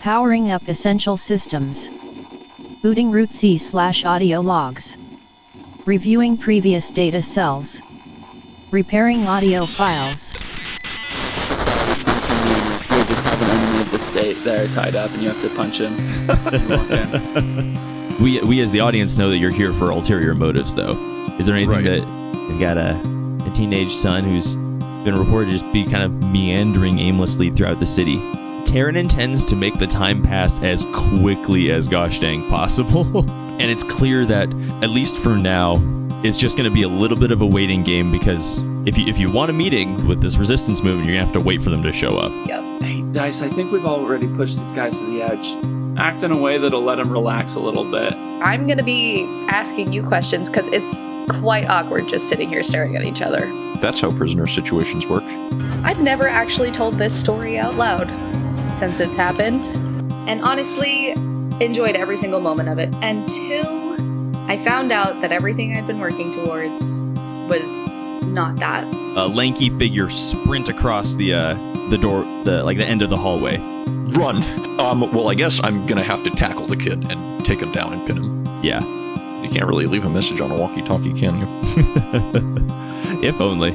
Powering up essential systems. Booting root C/audio logs. Reviewing previous data cells. Repairing audio files. You'll just have an enemy of the state there tied up and you have to punch him. Walk in. We as the audience know that you're here for ulterior motives, though. Is there anything that you've got a teenage son who's been reported to just be kind of meandering aimlessly throughout the city? Terran intends to make the time pass as quickly as gosh dang possible. And it's clear that, at least for now, it's just going to be a little bit of a waiting game, because if you want a meeting with this resistance movement, you're going to have to wait for them to show up. Yep. Hey, Dice, I think we've already pushed these guys to the edge. Act in a way that'll let them relax a little bit. I'm going to be asking you questions because it's quite awkward just sitting here staring at each other. That's how prisoner situations work. I've never actually told this story out loud since it's happened, and honestly enjoyed every single moment of it until I found out that everything I'd been working towards was not that. A lanky figure sprint across the door, the end of the hallway. Run! Well, I guess I'm gonna have to tackle the kid and take him down and pin him. Yeah. You can't really leave a message on a walkie-talkie, can you? If only.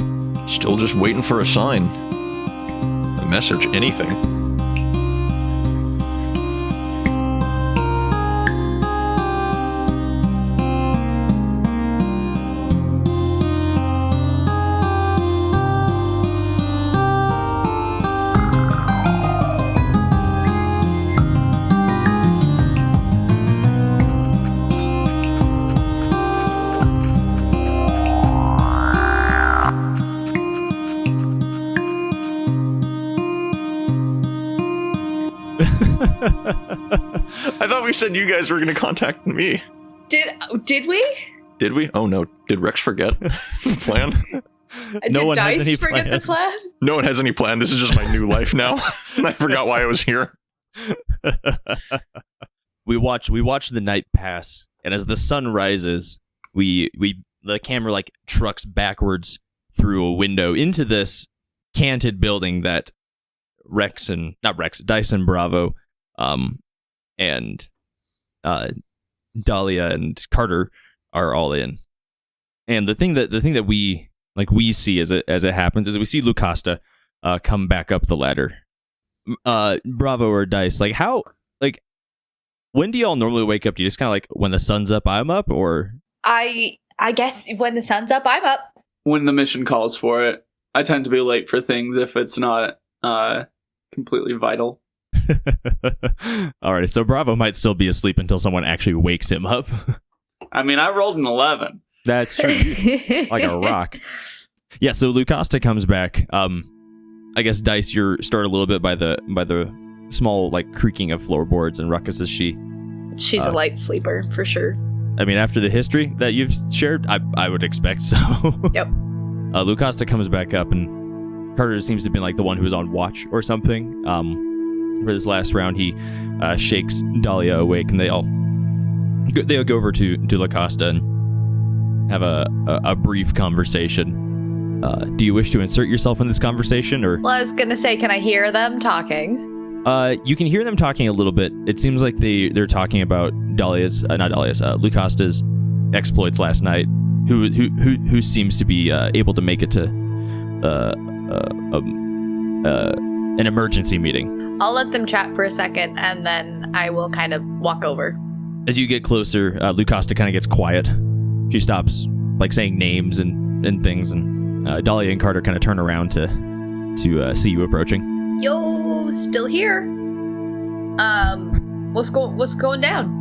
Still just waiting for a sign. A message, anything. I thought we said you guys were going to contact me. Did we? Did we? Oh no. Did Rex forget the plan? No Did one Dice has any forget plans. the plan? No one has any plan. This is just my new life now. I forgot why I was here. We watch the night pass, and as the sun rises, the camera trucks backwards through a window into this canted building that Dice and Bravo, and Dahlia and Carter are all in. And the thing that we see as it happens is we see Lucasta come back up the ladder. Bravo or Dice, when do y'all normally wake up? Do you just kind of when the sun's up, I'm up, or? I guess when the sun's up, I'm up. When the mission calls for it. I tend to be late for things if it's not completely vital. Alright, so Bravo might still be asleep until someone actually wakes him up. I mean, I rolled an 11. That's true. Like a rock. Yeah, so Lucasta comes back. I guess Dice, you're started a little bit by the small creaking of floorboards, and Ruckus is She's a light sleeper for sure. I mean, after the history that you've shared, I would expect so. Yep. Lucasta comes back up, and Carter seems to have been the one who was on watch or something. For this last round, he shakes Dahlia awake, and they'll go over to Lucasta and have a brief conversation. Do you wish to insert yourself in this conversation, or? Well, I was gonna say, can I hear them talking? You can hear them talking a little bit. It seems like they're talking about Lucasta's exploits last night. Who seems to be able to make it to an emergency meeting. I'll let them chat for a second, and then I will kind of walk over. As you get closer, Lucasta kind of gets quiet. She stops saying names and things, and Dahlia and Carter kind of turn around to see you approaching. Yo, still here. What's going down?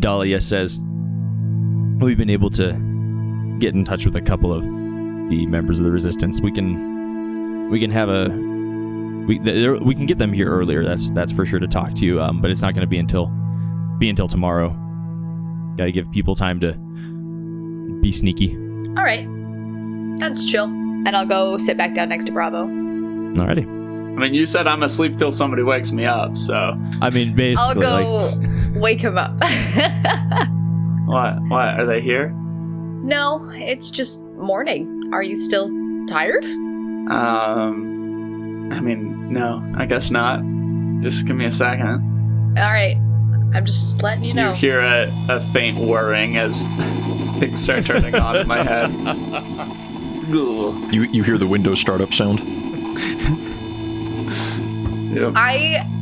Dahlia says, we've been able to get in touch with a couple of the members of the Resistance. We can have we can get them here earlier. That's for sure to talk to you. But it's not going to be until tomorrow. Got to give people time to be sneaky. All right, that's chill. And I'll go sit back down next to Bravo. Alrighty. I mean, you said I'm asleep till somebody wakes me up, so. I mean, basically. I'll go wake him up. What? Are they here? No, it's just morning. Are you still tired? I mean, no, I guess not. Just give me a second. All right. I'm just letting you know. You hear a faint whirring as things start turning on in my head. You hear the Windows startup sound? Yep.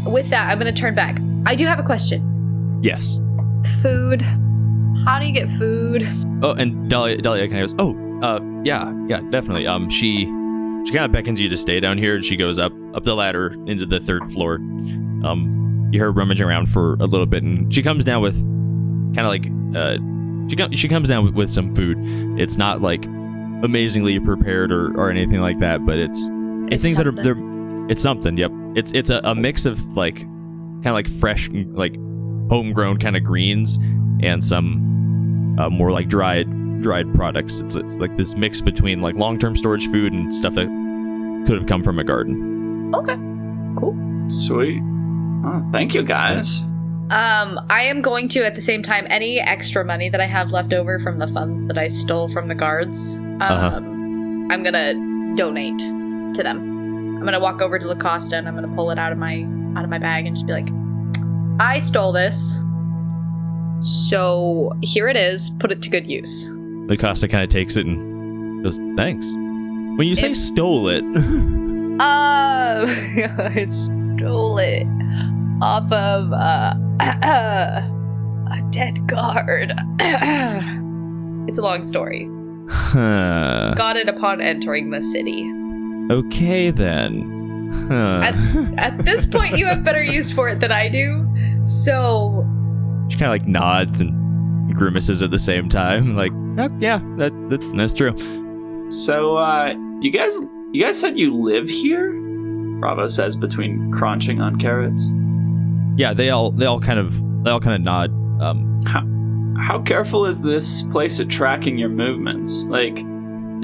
With that, I'm going to turn back. I do have a question. Yes. Food. How do you get food? Oh, and Dahlia kind of goes, yeah, definitely. She kind of beckons you to stay down here, and she goes up the ladder into the 3rd floor. You hear her rummaging around for a little bit, and she comes down with kind of like she comes down with some food. It's not like amazingly prepared or anything like that, but it's things something. that are it's something. Yep, it's a mix of like kind of like fresh, like homegrown kind of greens and some more like dried products. It's like this mix between like long-term storage food and stuff that could have come from a garden. Okay. Cool. Sweet. Oh, thank you, guys. I am going to, at the same time, any extra money that I have left over from the funds that I stole from the guards, I'm gonna donate to them. I'm gonna walk over to Lacosta and I'm gonna pull it out of my bag and just be like, I stole this, so here it is. Put it to good use. Lacosta kind of takes it and goes, thanks. When you say stole it, I stole it off of a dead guard. It's a long story. Got it upon entering the city. Okay then. At this point, you have better use for it than I do. So She kind of like nods and grimaces at the same time. Like, oh, yeah, that's true. So, you guys said you live here? Bravo says between crunching on carrots. Yeah, they all kind of nod. How careful is this place at tracking your movements? Like,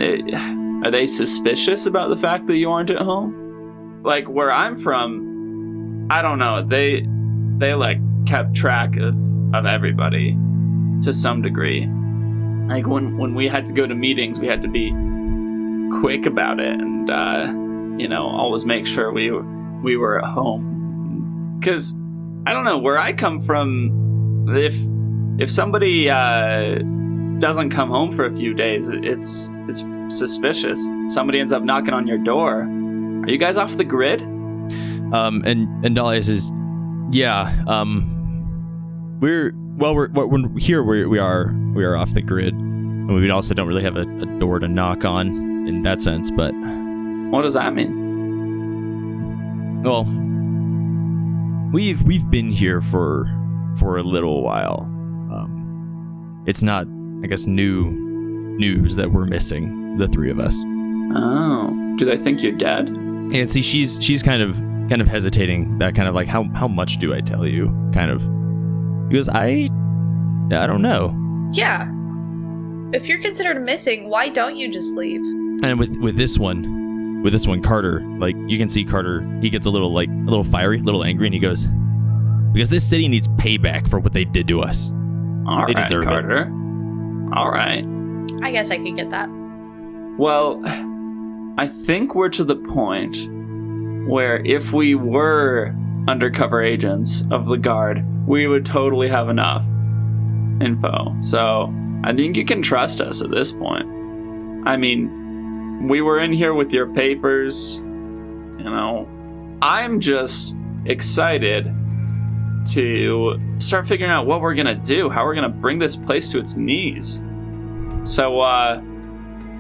are they suspicious about the fact that you aren't at home? Like, where I'm from, I don't know. They like kept track of everybody to some degree. Like when we had to go to meetings, we had to be quick about it and always make sure we were at home. Because I don't know, where I come from, if somebody doesn't come home for a few days, it's suspicious. Somebody ends up knocking on your door. Are you guys off the grid? And Dahlia says, yeah, we're here. We are off the grid, and we also don't really have a door to knock on in that sense. But what does that mean? Well, we've been here for a little while. It's not, I guess, news that we're missing, the three of us. Oh, do they think you're dead? And see, she's kind of hesitating. That kind of like, how much do I tell you? Kind of, because I don't know. yeah, if you're considered missing, why don't you just leave? And with this one, Carter, like you can see Carter, he gets a little fiery, a little angry, and he goes, because this city needs payback for what they did to us. All They right, deserve it. Carter. All right. I guess I could get that. Well, I think we're to the point where if we were undercover agents of the Guard, we would totally have enough info. So I think you can trust us at this point. I mean, we were in here with your papers. I'm just excited to start figuring out what we're gonna do, how we're gonna bring this place to its knees. So,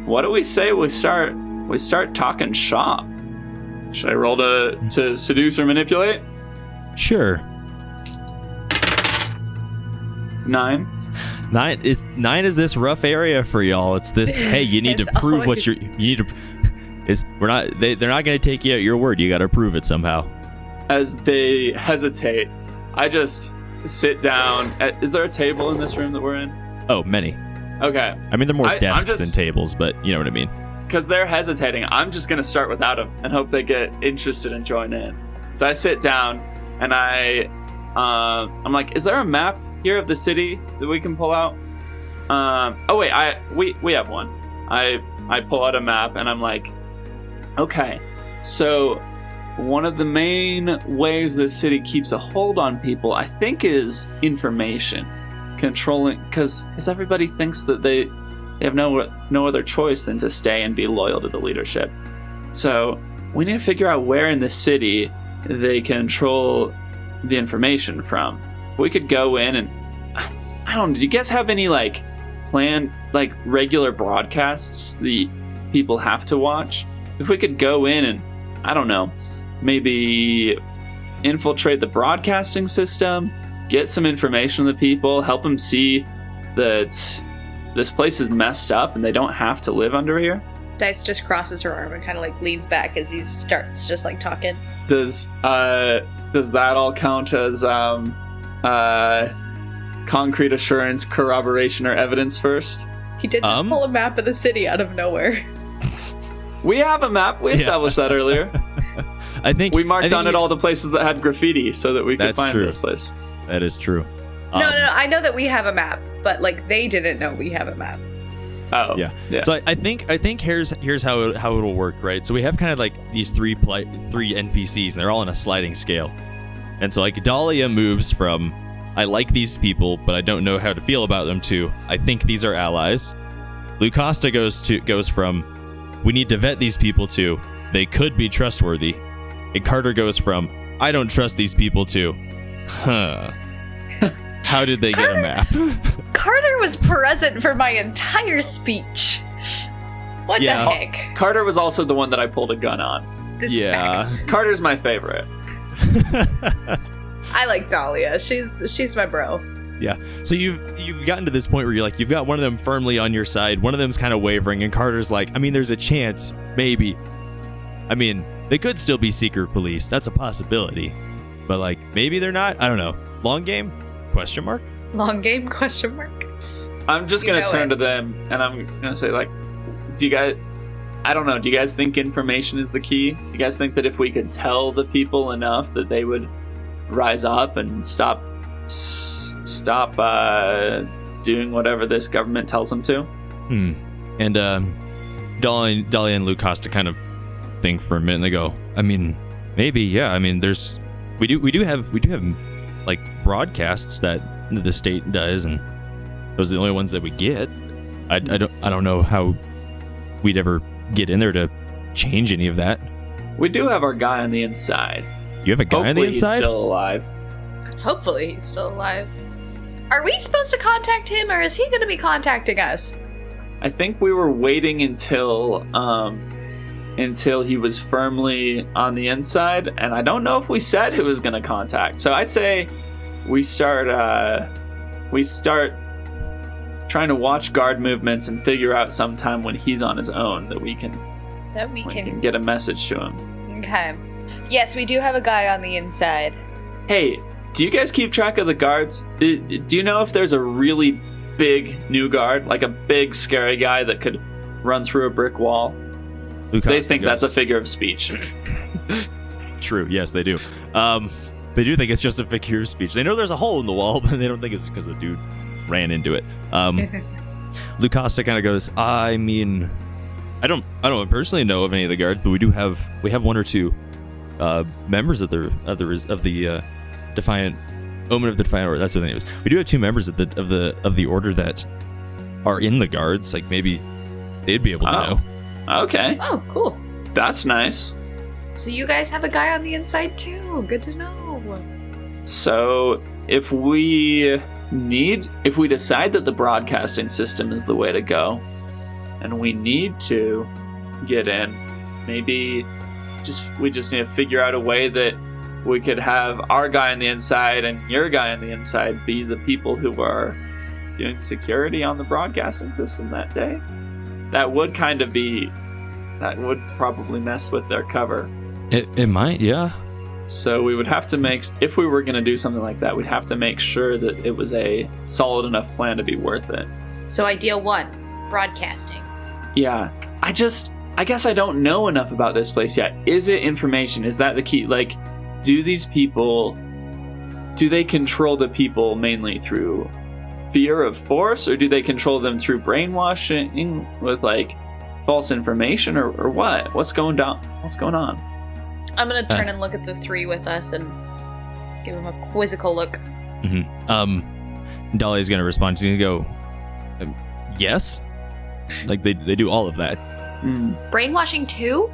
what do we say we start talking shop? Should I roll to seduce or manipulate? Sure. 9. 9 is this rough area for y'all. It's this. Hey, you need to It's prove always- they're not going to take you at your word. You got to prove it somehow. As they hesitate, I just sit down. Is there a table in this room that we're in? Oh, many. Okay. I mean, they're more I'm desks just- than tables, but you know what I mean. Because they're hesitating, I'm just going to start without them and hope they get interested and join in. So I sit down and I'm like, is there a map here of the city that we can pull out? Oh wait, we have one. I pull out a map and I'm like, okay, so one of the main ways this city keeps a hold on people, I think, is information. Controlling, because everybody thinks that they have no other choice than to stay and be loyal to the leadership. So we need to figure out where in the city they control the information from. We could go in and, I don't know, do you guys have any planned regular broadcasts the people have to watch? If we could go in and, I don't know, maybe infiltrate the broadcasting system, get some information to the people, help them see that this place is messed up and they don't have to live under here. Dice just crosses her arm and kind of leans back as he starts just talking. Does that all count as concrete assurance, corroboration, or evidence first? He did just pull a map of the city out of nowhere. We have a map. We established that earlier. I think we marked on it all the places that had graffiti so that we could find this place. That is true. No, I know that we have a map, but they didn't know we have a map. Oh, yeah. So I think here's how it'll work, right? So we have kind of these three NPCs, and they're all on a sliding scale. And so Dahlia moves from I like these people, but I don't know how to feel about them to I think these are allies. Lucasta goes from we need to vet these people to they could be trustworthy. And Carter goes from I don't trust these people to how did they get a map? Carter was present for my entire speech. What the heck? Carter was also the one that I pulled a gun on. This is facts. Carter's my favorite. I like Dahlia. She's my bro. Yeah. So you've gotten to this point where you've got one of them firmly on your side, one of them's kind of wavering, and Carter's there's a chance, maybe. They could still be secret police. That's a possibility. But maybe they're not. I don't know. Long game? Question mark? Long game? Question mark? I'm just going to turn to them and I'm going to say do you guys, I don't know, do you guys think information is the key? Do you guys think that if we could tell the people enough that they would rise up and stop doing whatever this government tells them to? And Dahlia and Lucasta kind of think for a minute and they go, maybe, yeah. We do have broadcasts that the state does, and those are the only ones that we get. I don't know how we'd ever get in there to change any of that. We do have our guy on the inside. You have a guy on the inside? He's still alive. Hopefully he's still alive. Are we supposed to contact him, or is he going to be contacting us? I think we were waiting until he was firmly on the inside, and I don't know if we said who was going to contact. So I'd say we start trying to watch guard movements and figure out sometime when he's on his own that we can get a message to him. Okay. Yes, we do have a guy on the inside. Hey, do you guys keep track of the guards? Do you know if there's a really big new guard, a big scary guy that could run through a brick wall? They think that's a figure of speech. True, yes, they do. They do think it's just a figure of speech. They know there's a hole in the wall, but they don't think it's because the dude ran into it. Lucasta kind of goes, I don't personally know of any of the guards, but we have one or two members of the Defiant Omen of the Defiant Order. That's what the name is. We do have two members of the order that are in the guards. Maybe they'd be able to know. Okay. Oh, cool. That's nice. So you guys have a guy on the inside too. Good to know. So if we decide that the broadcasting system is the way to go, and we need to get in, maybe we just need to figure out a way that we could have our guy on the inside and your guy on the inside be the people who are doing security on the broadcasting system that day. That would probably mess with their cover. It might, yeah. So we would have to if we were going to do something like that, we'd have to make sure that it was a solid enough plan to be worth it. So idea 1, broadcasting. Yeah. I guess I don't know enough about this place yet. Is it information? Is that the key? Do these people, do they control the people mainly through fear of force, or do they control them through brainwashing with false information, or what? What's going on? I'm gonna turn and look at the three with us and give him a quizzical look. Dahlia's gonna respond. She's gonna go, yes? Like, they do all of that. Brainwashing too?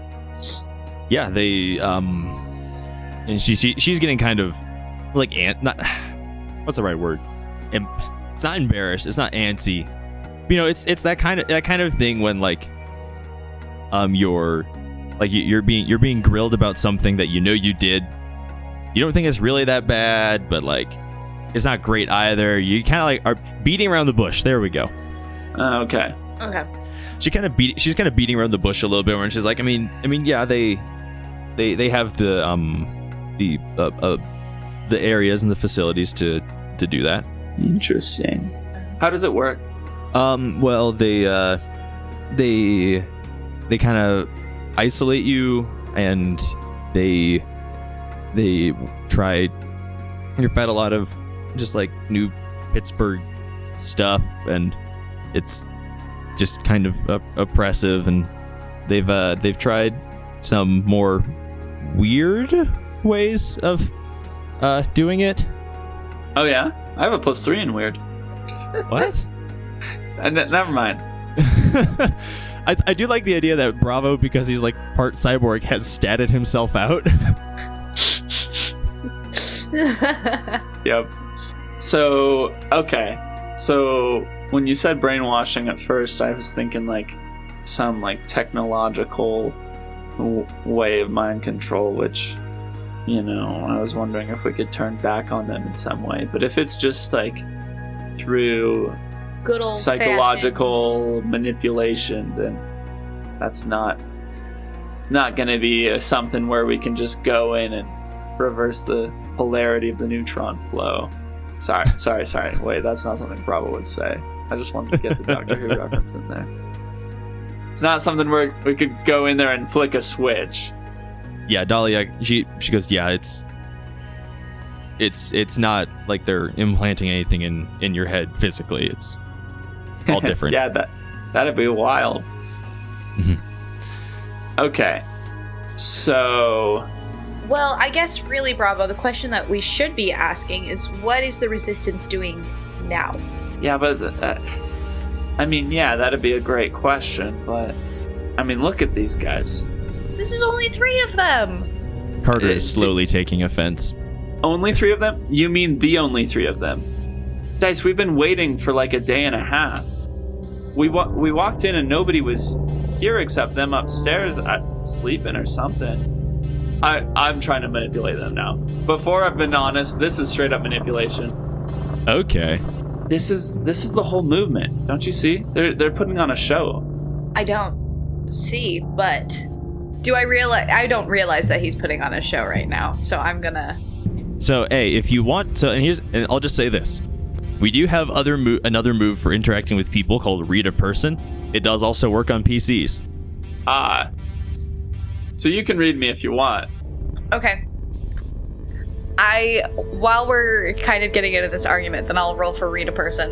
Yeah, they, and she's getting kind of, like, what's the right word? It's not embarrassed. It's not antsy. You know, it's that kind of thing when, like, you're being grilled about something that you know you did. You don't think it's really that bad, but, like, it's not great either. You kind of, like, are beating around the bush. There we go. Okay. She's kind of beating around the bush a little bit, when she's like, I mean, yeah, they have the areas and the facilities to do that. Interesting. How does it work? Well, they kind of isolate you, and they try. You're fed a lot of just like New Pittsburgh stuff, and it's just kind of oppressive. And they've tried some more weird ways of doing it. Oh yeah, I have a +3 in weird. What? Never mind. I do like the idea that Bravo, because he's like part cyborg, has statted himself out. Yep. So, okay. So, when you said brainwashing at first, I was thinking like some like technological way of mind control, which, you know, I was wondering if we could turn back on them in some way. But if it's just like through good old psychological manipulation, then it's not going to be something where we can just go in and reverse the polarity of the neutron flow. Sorry. Wait, that's not something Bravo would say. I just wanted to get the Doctor Who reference in there. It's not something where we could go in there and flick a switch. Yeah, Dahlia, she goes, yeah, it's not like they're implanting anything in your head physically. It's all different. Yeah, that'd be wild. Okay, so... Well, I guess really, Bravo, the question that we should be asking is, what is the Resistance doing now? Yeah, but... I mean, yeah, that'd be a great question, but... I mean, look at these guys. This is only 3 of them! Carter is slowly taking offense. Only 3 of them? You mean the only 3 of them? Dice, we've been waiting for like a day and a half. We walked in and nobody was here except them upstairs sleeping or something. I'm trying to manipulate them now. Before I've been honest, this is straight up manipulation. Okay. This is the whole movement. Don't you see? They're putting on a show. I don't see, but do I realize? I don't realize that he's putting on a show right now. So I'm gonna. So, hey, if you want, and I'll just say this: we do have another move for interacting with people called Read a Person. It does also work on PCs. So you can read me if you want. Okay. While we're kind of getting into this argument, then I'll roll for Read a Person.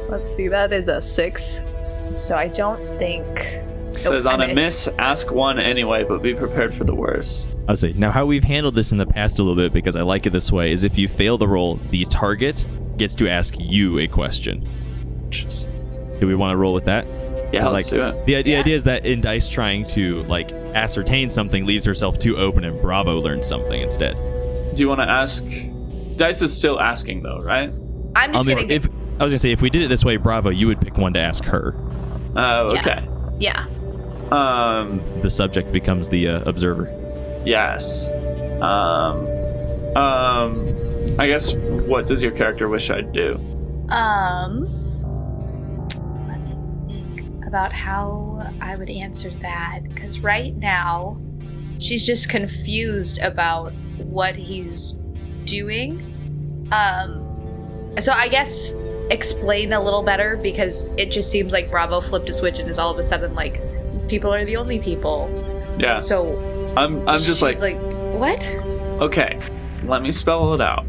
Let's see, that is a 6. So I don't think... It says on a miss, ask 1 anyway, but be prepared for the worst. I'll say, now how we've handled this in the past a little bit, because I like it this way, is if you fail the roll, the target gets to ask you a question. Do we want to roll with that? Yeah, let's do it. The idea is that in Dice trying to like ascertain something leaves herself too open, and Bravo learns something instead. Do you want to ask? Dice is still asking though, right? I'm just gonna. I was gonna say, if we did it this way, Bravo, you would pick one to ask her. Oh, okay. Yeah. The subject becomes the observer. Yes. I guess, what does your character wish I'd do? Let me think about how I would answer that, because right now she's just confused about what he's doing. So I guess explain a little better, because it just seems like Bravo flipped a switch and is all of a sudden like, these people are the only people. Yeah. So I'm just like what? Okay, let me spell it out.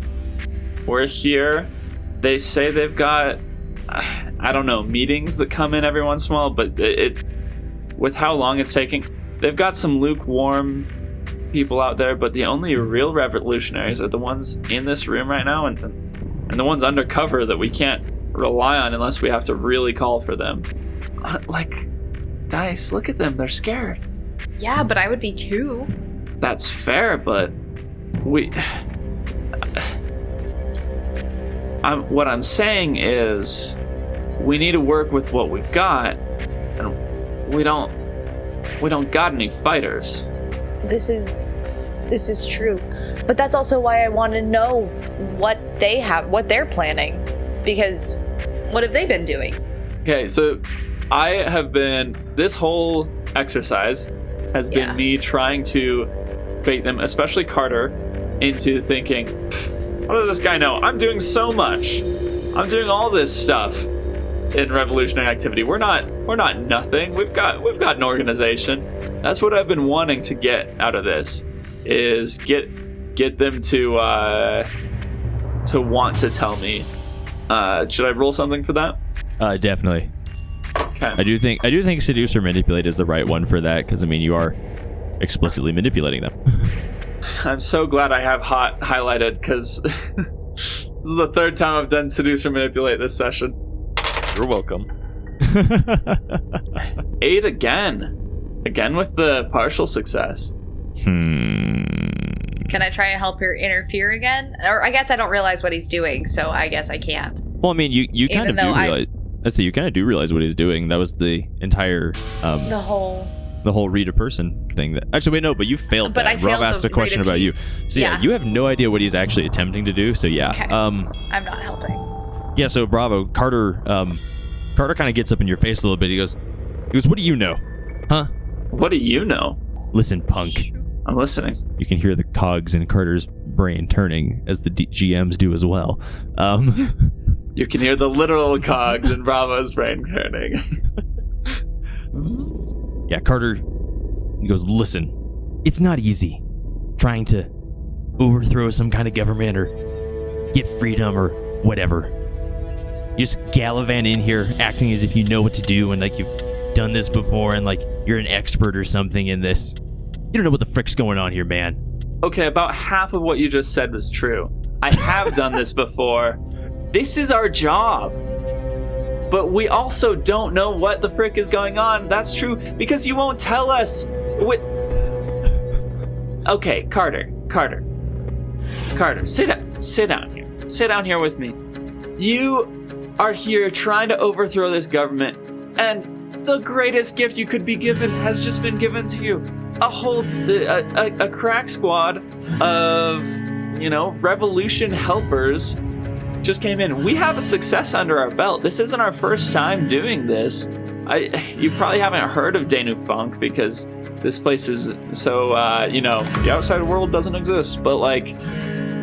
We're here. They say they've got, I don't know, meetings that come in every once in a while, but it with how long it's taking, they've got some lukewarm people out there, but the only real revolutionaries are the ones in this room right now, and the ones undercover that we can't rely on unless we have to really call for them. Like, Dice, look at them. They're scared. Yeah, but I would be too. That's fair, but what I'm saying is we need to work with what we've got, and we don't got any fighters. This is true. But that's also why I want to know what they're planning. Because what have they been doing? Okay, so this whole exercise has been me trying to bait them, especially Carter, into thinking, what does this guy know? I'm doing so much. I'm doing all this stuff in revolutionary activity. We're not nothing. We've got an organization. That's what I've been wanting to get out of this, is get them to want to tell me. Should I roll something for that? Definitely. Okay. I do think seduce or manipulate is the right one for that, because I mean you are explicitly manipulating them. I'm so glad I have hot highlighted, because this is the third time I've done seduce or manipulate this session. You're welcome. 8 again with the partial success. Can I try to help her interfere again? Or I guess I don't realize what he's doing, so I guess I can't. Well, I mean, you kind of do realize. Let's say you kind of do realize what he's doing. That was the entire the whole read a person thing. That actually, wait, no, but you failed. But that. I failed. Rob asked a question about you, so yeah, you have no idea what he's actually attempting to do. So yeah, okay. I'm not helping. Yeah, so bravo, Carter. Carter kind of gets up in your face a little bit. He goes, "What do you know, huh? What do you know? Listen, punk. I'm listening." You can hear the cogs in Carter's brain turning, as the GMs do as well. You can hear the literal cogs in Bravo's brain turning. Yeah, Carter, he goes, listen, it's not easy trying to overthrow some kind of government or get freedom or whatever. You just gallivant in here acting as if you know what to do and like you've done this before and like you're an expert or something in this. You don't know what the frick's going on here, man. Okay, about half of what you just said was true. I have done this before. This is our job. But we also don't know what the frick is going on. That's true, because you won't tell us. Okay, Carter, sit down here. Sit down here with me. You are here trying to overthrow this government, and the greatest gift you could be given has just been given to you. A crack squad of, revolution helpers just came in. We have a success under our belt. This isn't our first time doing this. You probably haven't heard of Danu Funk because this place is so, the outside world doesn't exist. But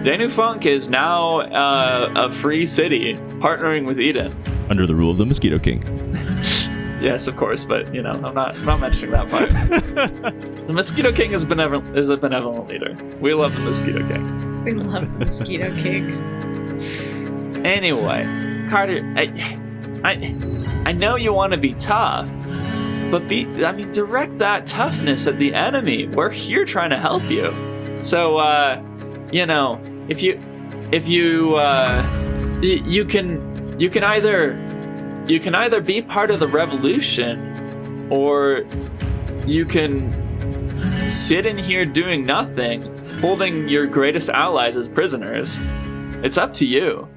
Danu Funk is now a free city partnering with Eden. Under the rule of the Mosquito King. Yes, of course, but I'm not mentioning that part. The Mosquito King is a benevolent leader. We love the Mosquito King. We love the Mosquito King. Anyway, Carter, I know you want to be tough, but direct that toughness at the enemy. We're here trying to help you. So, if you can either be part of the revolution, or you can sit in here doing nothing, holding your greatest allies as prisoners. It's up to you.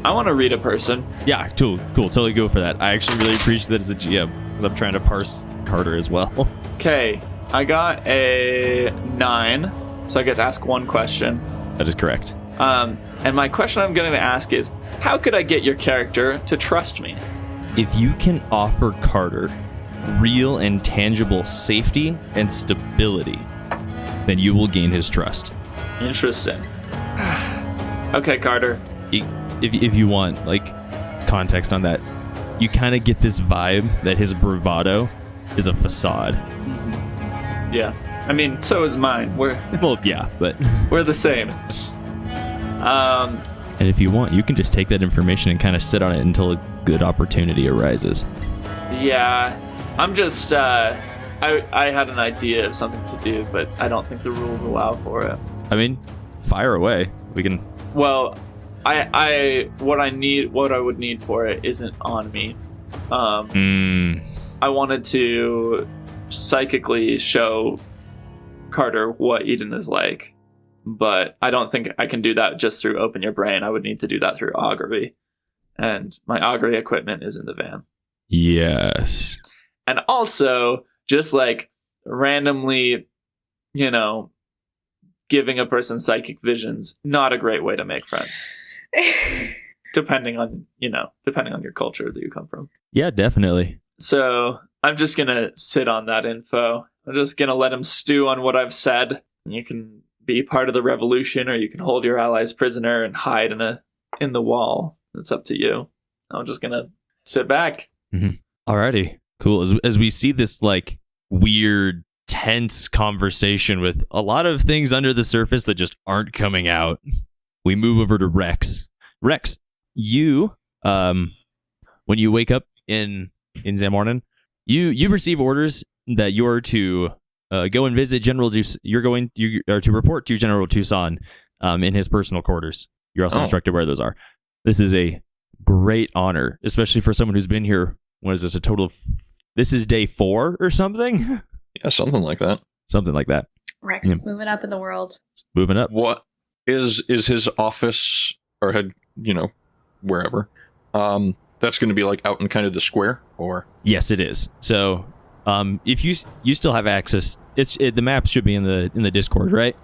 I want to read a person. Yeah, cool. Totally go for that. I actually really appreciate that as a GM because I'm trying to parse Carter as well. Okay, I got a 9, So I get to ask one question. That is correct. And my question I'm going to ask is, how could I get your character to trust me? If you can offer Carter real and tangible safety and stability, then you will gain his trust. Interesting. Okay, Carter. If you want, like, context on that, you kind of get this vibe that his bravado is a facade. Yeah. I mean, so is mine. Well, yeah, but... We're the same. And if you want, you can just take that information and kind of sit on it until a good opportunity arises. Yeah. I'm just, I had an idea of something to do, but I don't think the rules allow for it. I mean, fire away. We can... Well, what I would need for it isn't on me. I wanted to psychically show Carter what Eden is like, but I don't think I can do that just through open your brain. I would need to do that through augury, and my augury equipment is in the van. Yes. And also, just like randomly, giving a person psychic visions, not a great way to make friends. depending on your culture that you come from. Yeah, definitely. So I'm just going to sit on that info. I'm just going to let him stew on what I've said. You can be part of the revolution, or you can hold your allies prisoner and hide in the wall. It's up to you. I'm just going to sit back. Mm-hmm. Alrighty, cool. As we see this like weird, tense conversation with a lot of things under the surface that just aren't coming out, we move over to Rex. Rex, you, when you wake up in Zamornon, you receive orders that you're to go and visit General you are to report to General Toussaint in his personal quarters. You're also instructed where those are. This is a great honor, especially for someone who's been here. What is this? A total of... This is day 4 or something? Yeah, something like that. Something like that. Rex is moving up in the world. Moving up. What is his office or head, wherever? That's going to be like out in kind of the square, or? Yes, it is. So, if you still have access, the map should be in the Discord, right?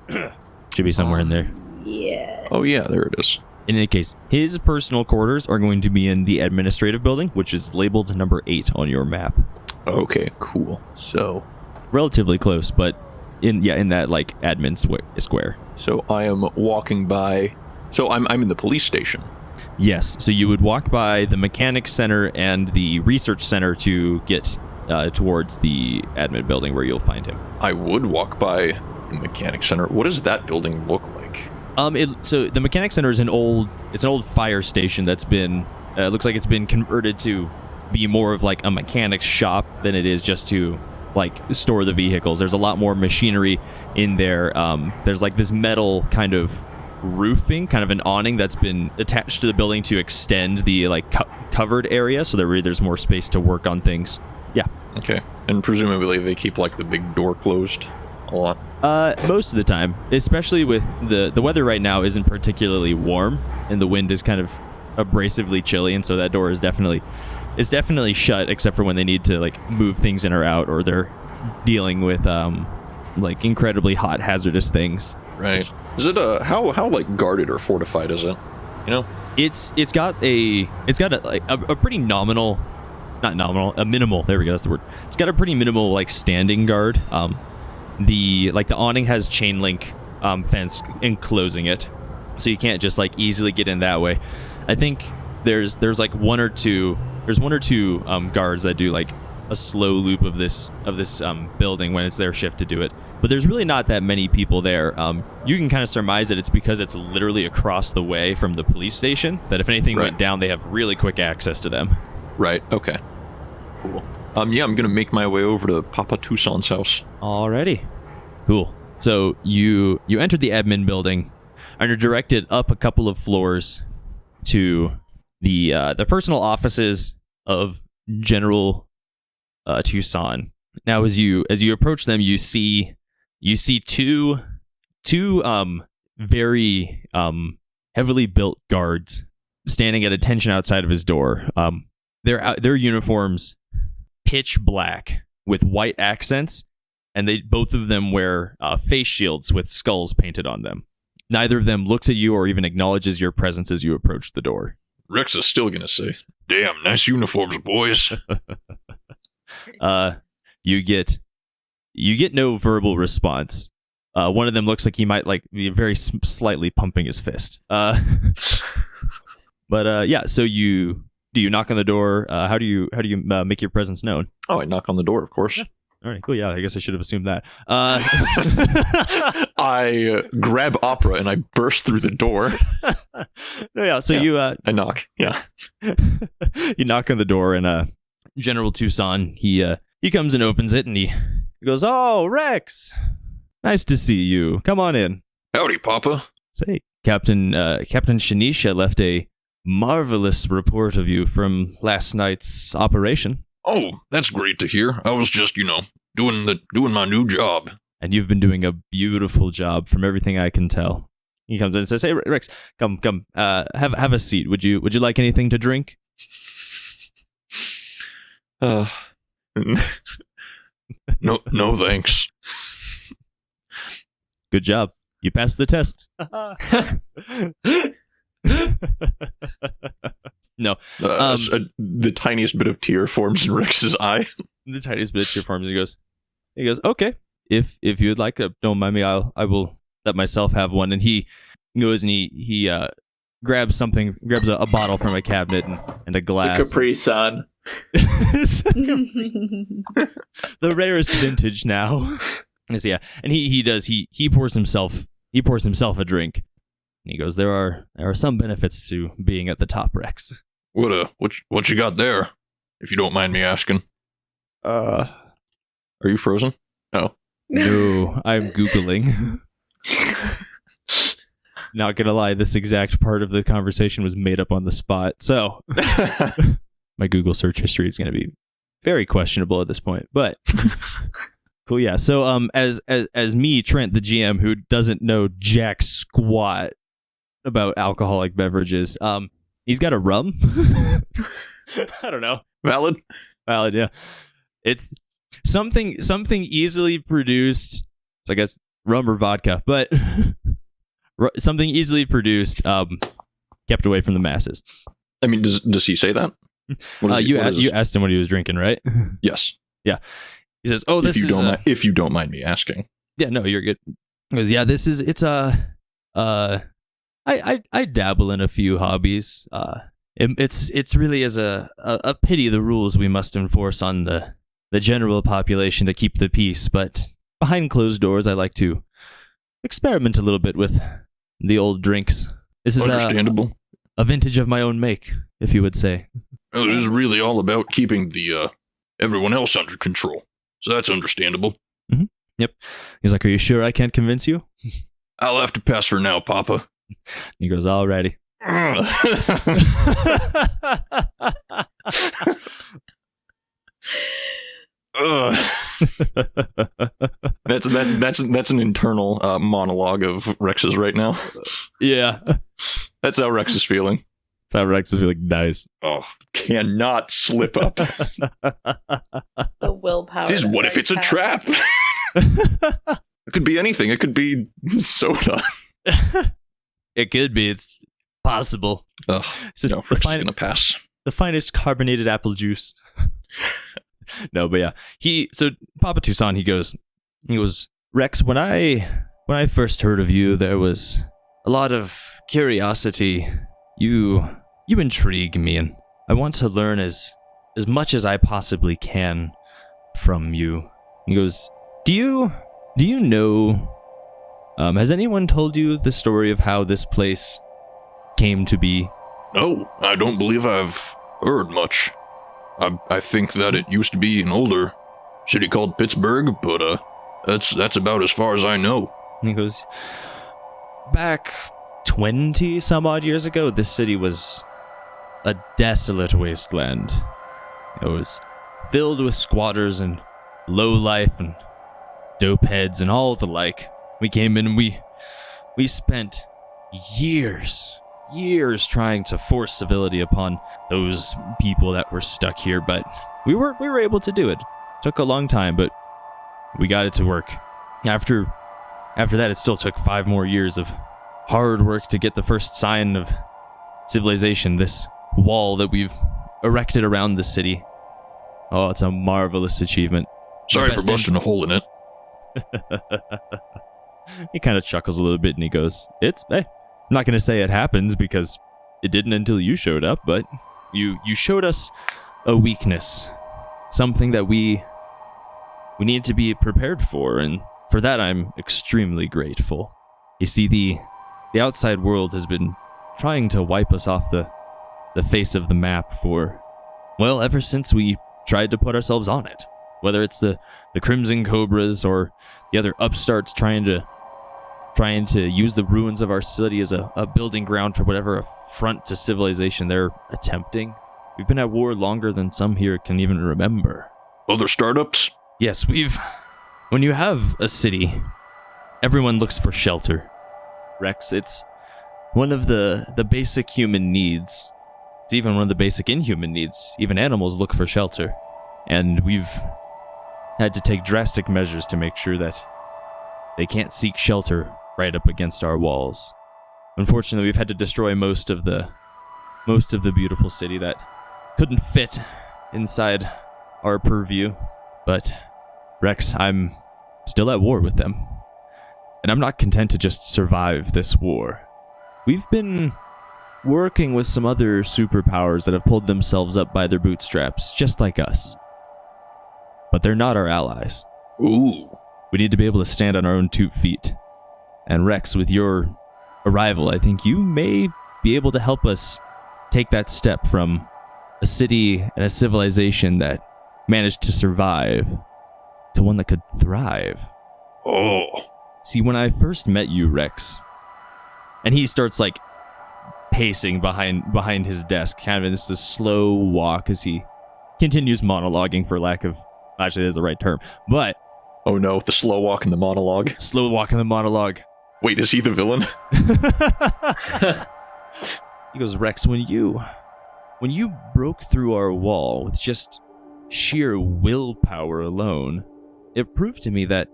Should be somewhere in there. Yes. Oh yeah, there it is. In any case, his personal quarters are going to be in the administrative building, which is labeled number 8 on your map. Okay, cool. So, relatively close, but in that like admin square. So I am walking by. So I'm in the police station. Yes. So you would walk by the mechanics center and the research center to get towards the admin building where you'll find him. I would walk by the mechanics center. What does that building look like? So the mechanics center is an old fire station that's been looks like it's been converted to be more of like a mechanics shop than it is just to like store the vehicles. There's a lot more machinery in there. There's like this metal kind of roofing, kind of an awning that's been attached to the building to extend the like covered area, so that there's more space to work on things. Yeah. Okay. And presumably they keep like the big door closed a lot. Most of the time, especially with the weather right now isn't particularly warm, and the wind is kind of abrasively chilly, and so that door is definitely shut, except for when they need to like move things in or out, or they're dealing with like incredibly hot hazardous things. Right. Is it how like guarded or fortified is it? It's got a pretty nominal, not nominal, a minimal. There we go. That's the word. It's got a pretty minimal like standing guard. The awning has chain link fence enclosing it, so you can't just like easily get in that way. I think there's like one or two guards that do like a slow loop of this building when it's their shift to do it. But there's really not that many people there. You can kind of surmise that it's because it's literally across the way from the police station, that if anything went down, they have really quick access to them. Right. Okay. Cool. Yeah, I'm gonna make my way over to Papa Toussaint's house. Alrighty. Cool. So you enter the admin building and are directed up a couple of floors to the personal offices of General Toussaint. Now, as you approach them, you see two very heavily built guards standing at attention outside of his door. Their uniforms pitch black with white accents, and they both of them wear face shields with skulls painted on them. Neither of them looks at you or even acknowledges your presence as you approach the door. Rex is still gonna say, "Damn, nice uniforms, boys." You get no verbal response. One of them looks like he might be very slightly pumping his fist. But yeah, so do you knock on the door? How do you make your presence known? Oh, I knock on the door, of course. Yeah. All right, cool. Yeah, I guess I should have assumed that. I grab Opera and I burst through the door. Yeah, so I knock. Yeah. You knock on the door, and General Tucson, he comes and opens it, and he goes, "Oh, Rex, nice to see you. Come on in." "Howdy, Papa." Say, Captain Shanisha left a marvelous report of you from last night's operation. "Oh, that's great to hear. I was just, doing my new job." And you've been doing a beautiful job, from everything I can tell. He comes in and says, "Hey, Rex, come, have a seat. Would you like anything to drink?" No, thanks. Good job. You passed the test. No. The tiniest bit of tear forms in Rex's eye. The tiniest bit of tear forms. He goes, "Okay, if you would like, don't mind me. I will let myself have one." And he goes and he grabs a bottle from a cabinet and a glass. It's a Capri Sun. The rarest vintage now. Yeah, and he pours himself a drink. And he goes, there are some benefits to being at the top, Rex. What you got there, if you don't mind me asking? Are you frozen? Oh. No, I'm Googling. Not gonna lie, this exact part of the conversation was made up on the spot, so my Google search history is gonna be very questionable at this point, but cool, yeah. So as me, Trent, the GM, who doesn't know jack squat about alcoholic beverages, he's got a rum. I don't know. Valid, yeah. It's something easily produced. So I guess rum or vodka, but something easily produced, kept away from the masses. I mean, does he say that? You asked him what he was drinking, right? Yes. Yeah. He says, "Oh, if you don't mind me asking." Yeah, no, you're good. He goes, "Yeah, I dabble in a few hobbies. It's really as a pity the rules we must enforce on the general population to keep the peace, but behind closed doors I like to experiment a little bit with the old drinks. This is understandable. A vintage of my own make, if you would say." Well, it is really all about keeping the everyone else under control, so that's understandable. Mm-hmm. Yep. He's like, "Are you sure I can't convince you?" "I'll have to pass for now, Papa." He goes, "Alrighty." That's an internal monologue of Rex's right now. Yeah. That's how Rex is feeling. That's how Rex is feeling. Nice. Oh, cannot slip up. The willpower. What if it's a trap? It could be anything. It could be soda. It could be. It's possible. Oh, no, Rex is gonna pass. The finest carbonated apple juice. No, but yeah. So Papa Tucson, he goes, "Rex, when I first heard of you, there was a lot of curiosity. You intrigue me, and I want to learn as much as I possibly can from you." He goes, Do you know, has anyone told you the story of how this place came to be? No, I don't believe I've heard much. I think that it used to be an older city called Pittsburgh, but that's about as far as I know. And he goes, back 20 some odd years ago, this city was a desolate wasteland. It was filled with squatters and lowlife and dope heads and all the like. We came in and we spent years trying to force civility upon those people that were stuck here, but we were able to do it. Took a long time, but We got it to work. After that, it still took 5 more years of hard work to get the first sign of civilization, this wall that we've erected around the city. Oh, it's a marvelous achievement. Sorry for busting a hole in it. He kind of chuckles a little bit and he goes, I'm not going to say it happens because it didn't until you showed up, but you showed us a weakness, something that we need to be prepared for, and for that I'm extremely grateful. You see, the outside world has been trying to wipe us off the face of the map for, well, ever since we tried to put ourselves on it. Whether it's the Crimson Cobras or the other upstarts trying to use the ruins of our city as a building ground for whatever affront to civilization they're attempting. We've been at war longer than some here can even remember. Other startups? Yes, when you have a city, everyone looks for shelter. Rex, it's one of the basic human needs. It's even one of the basic inhuman needs. Even animals look for shelter. And we've had to take drastic measures to make sure that they can't seek shelter right up against our walls. Unfortunately, we've had to destroy most of the beautiful city that couldn't fit inside our purview. But, Rex, I'm still at war with them. And I'm not content to just survive this war. We've been working with some other superpowers that have pulled themselves up by their bootstraps, just like us. But they're not our allies. Ooh. We need to be able to stand on our own 2 feet. And Rex, with your arrival, I think you may be able to help us take that step from a city and a civilization that managed to survive to one that could thrive. Oh. See, when I first met you, Rex, and he starts like pacing behind his desk, kind of in this slow walk as he continues monologuing for lack of, actually that's the right term, but oh no, the slow walk and the monologue. Slow walk in the monologue. Wait, is he the villain? He goes, Rex, when you broke through our wall with just sheer willpower alone, it proved to me that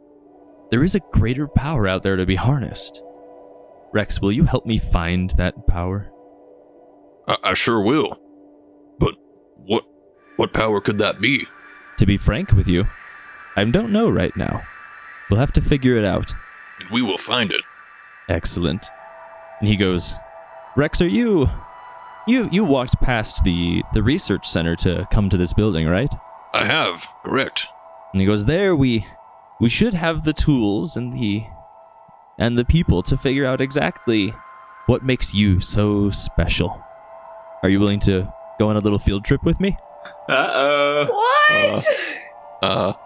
there is a greater power out there to be harnessed. Rex, will you help me find that power? I sure will. But what power could that be? To be frank with you, I don't know right now. We'll have to figure it out. And we will find it. Excellent. And he goes, Rex, are you walked past the research center to come to this building, right? I have, correct. And he goes, there we should have the tools and the people to figure out exactly what makes you so special. Are you willing to go on a little field trip with me? Uh-oh. What?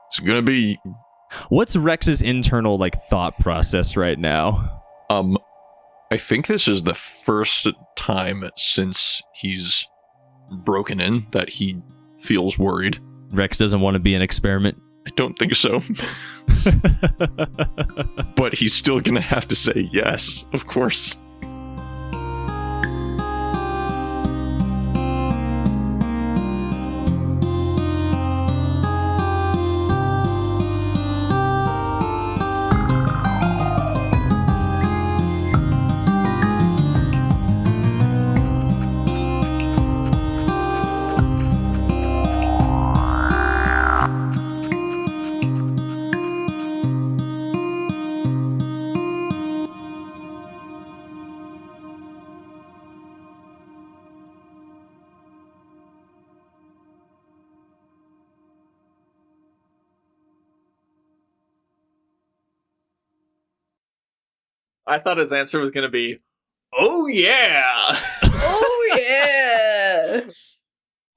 It's gonna be... What's Rex's internal, thought process right now? I think this is the first time since he's broken in that he feels worried. Rex doesn't want to be an experiment. I don't think so. But he's still gonna have to say yes, of course. I thought his answer was going to be, oh yeah!